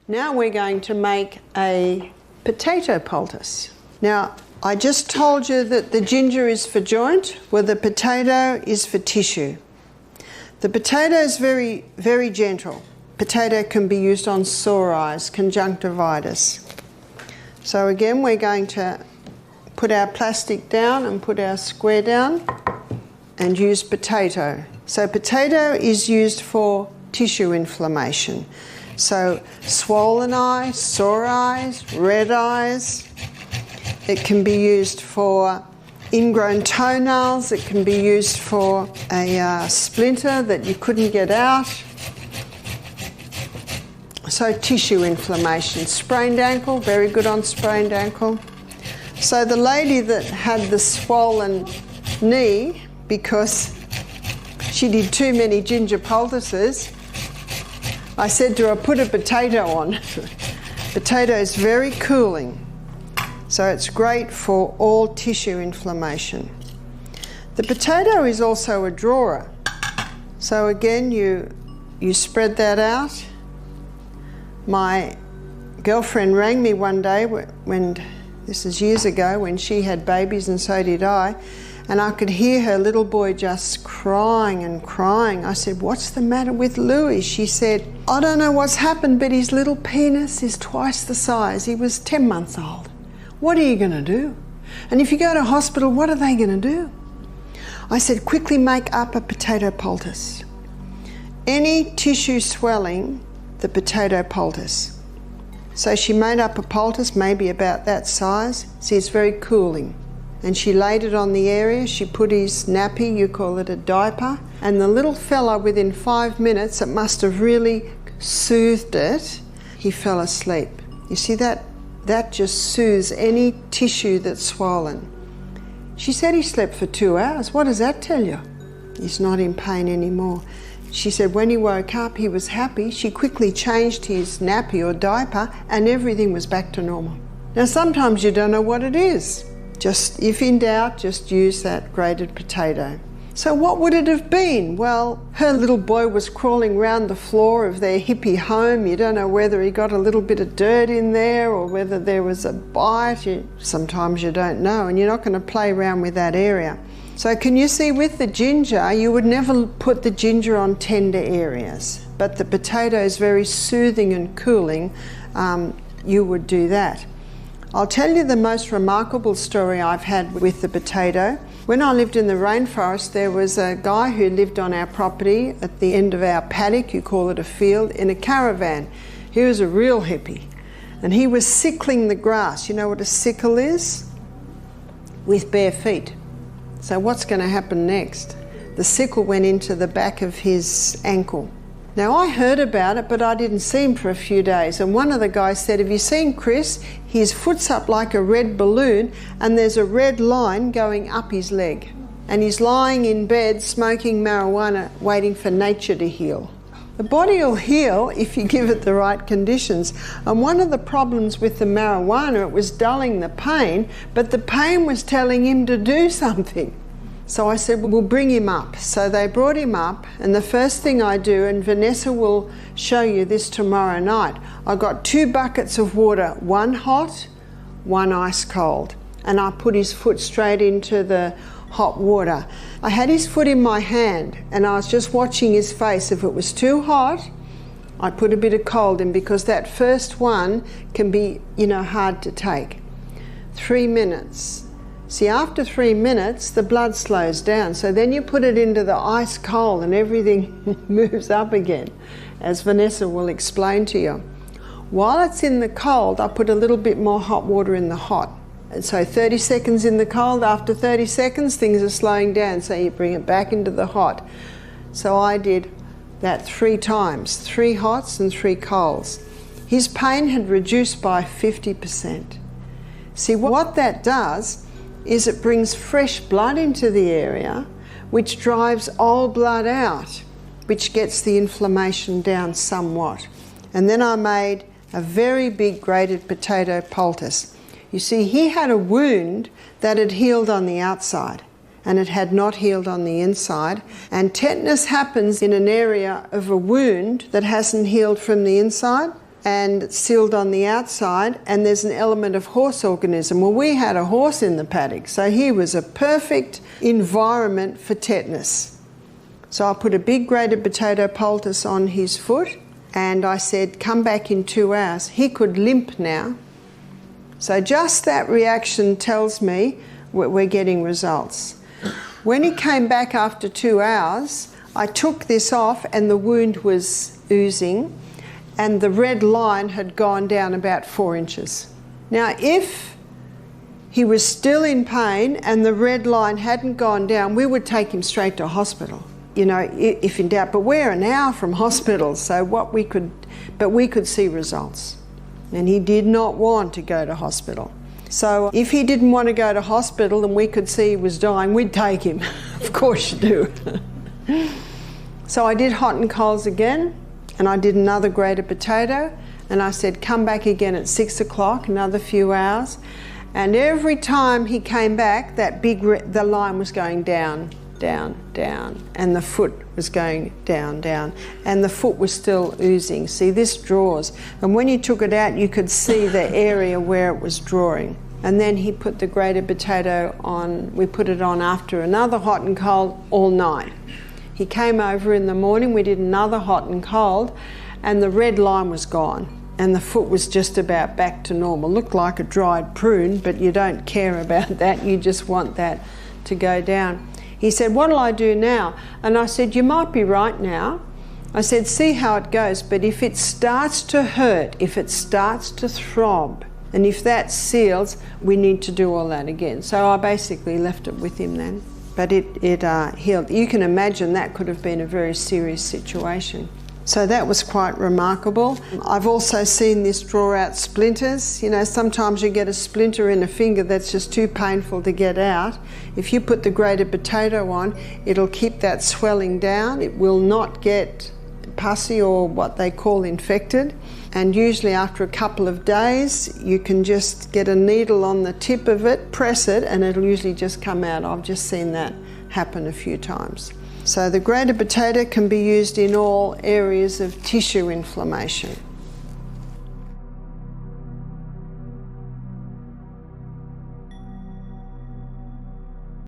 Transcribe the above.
Now we're going to make a potato poultice. Now, I just told you that the ginger is for joint, well the potato is for tissue. The potato is very, very gentle. Potato can be used on sore eyes, conjunctivitis. So again, we're going to put our plastic down and put our square down and use potato. So potato is used for tissue inflammation. So swollen eyes, sore eyes, red eyes. It can be used for ingrown toenails. It can be used for a splinter that you couldn't get out. So tissue inflammation. Sprained ankle, very good on sprained ankle. So the lady that had the swollen knee because she did too many ginger poultices, I said to her, put a potato on. Potato is very cooling, so it's great for all tissue inflammation. The potato is also a drawer. So again, you spread that out. My girlfriend rang me one day, when this is years ago, when she had babies and so did I, and I could hear her little boy just crying and crying. I said, what's the matter with Louis? She said, I don't know what's happened, but his little penis is twice the size. He was 10 months old. What are you going to do? And if you go to hospital, what are they going to do? I said, quickly make up a potato poultice. Any tissue swelling, the potato poultice. So she made up a poultice, maybe about that size. See, it's very cooling. And she laid it on the area. She put his nappy, you call it a diaper, and the little fella, within 5 minutes, it must have really soothed it, he fell asleep. You see, that just soothes any tissue that's swollen. She said he slept for 2 hours. What does that tell you? He's not in pain anymore. She said when he woke up, he was happy. She quickly changed his nappy or diaper and everything was back to normal. Now, sometimes you don't know what it is. Just, if in doubt, just use that grated potato. So what would it have been? Well, her little boy was crawling around the floor of their hippie home. You don't know whether he got a little bit of dirt in there or whether there was a bite. Sometimes you don't know, and you're not going to play around with that area. So can you see, with the ginger, you would never put the ginger on tender areas, but the potato is very soothing and cooling. You would do that. I'll tell you the most remarkable story I've had with the potato. When I lived in the rainforest, there was a guy who lived on our property at the end of our paddock, you call it a field, in a caravan. He was a real hippie, and he was sickling the grass. You know what a sickle is? With bare feet. So what's going to happen next? The sickle went into the back of his ankle. Now, I heard about it, but I didn't see him for a few days. And one of the guys said, have you seen Chris? His foot's up like a red balloon and there's a red line going up his leg. And he's lying in bed smoking marijuana, waiting for nature to heal. The body will heal if you give it the right conditions. And one of the problems with the marijuana, it was dulling the pain, but the pain was telling him to do something. So I said, we'll bring him up. So they brought him up, and the first thing I do, and Vanessa will show you this tomorrow night, I got 2 buckets of water, one hot, one ice cold. And I put his foot straight into the hot water. I had his foot in my hand, and I was just watching his face. If it was too hot, I put a bit of cold in, because that first one can be, hard to take. 3 minutes. See, after 3 minutes, the blood slows down. So then you put it into the ice cold and everything moves up again, as Vanessa will explain to you. While it's in the cold, I put a little bit more hot water in the hot. And so 30 seconds in the cold, after 30 seconds, things are slowing down. So you bring it back into the hot. So I did that 3 times, 3 hots and 3 colds. His pain had reduced by 50%. See, what that does is it brings fresh blood into the area, which drives old blood out, which gets the inflammation down somewhat. And then I made a very big grated potato poultice. You see, he had a wound that had healed on the outside, and it had not healed on the inside. And tetanus happens in an area of a wound that hasn't healed from the inside. and sealed on the outside, and there's an element of horse organism. Well, we had a horse in the paddock, so he was a perfect environment for tetanus. So I put a big grated potato poultice on his foot, and I said, come back in 2 hours. He could limp now. So just that reaction tells me we're getting results. When he came back after 2 hours, I took this off and the wound was oozing, and the red line had gone down about 4 inches. Now, if he was still in pain and the red line hadn't gone down, we would take him straight to hospital, you know, if in doubt. But we're an hour from hospital, so we could see results. And he did not want to go to hospital. So if he didn't want to go to hospital and we could see he was dying, we'd take him. Of course you do. So I did hot and colds again, and I did another grated potato, and I said, come back again at 6 o'clock, another few hours. And every time he came back, the line was going down, down, down, and the foot was going down, down, and the foot was still oozing. See, this draws, and when you took it out, you could see the area where it was drawing. And then he put the grated potato on, we put it on after another hot and cold all night. He came over in the morning, we did another hot and cold, and the red line was gone, and the foot was just about back to normal. Looked like a dried prune, but you don't care about that, you just want that to go down. He said, what'll I do now? And I said, you might be right now. I said, see how it goes, but if it starts to hurt, if it starts to throb, and if that seals, we need to do all that again. So I basically left it with him then. But it healed. You can imagine that could have been a very serious situation. So that was quite remarkable. I've also seen this draw out splinters. You know, sometimes you get a splinter in a finger that's just too painful to get out. If you put the grated potato on, it'll keep that swelling down. It will not get pussy or what they call infected. And usually after a couple of days, you can just get a needle on the tip of it, press it, and it'll usually just come out. I've just seen that happen a few times. So the grated potato can be used in all areas of tissue inflammation.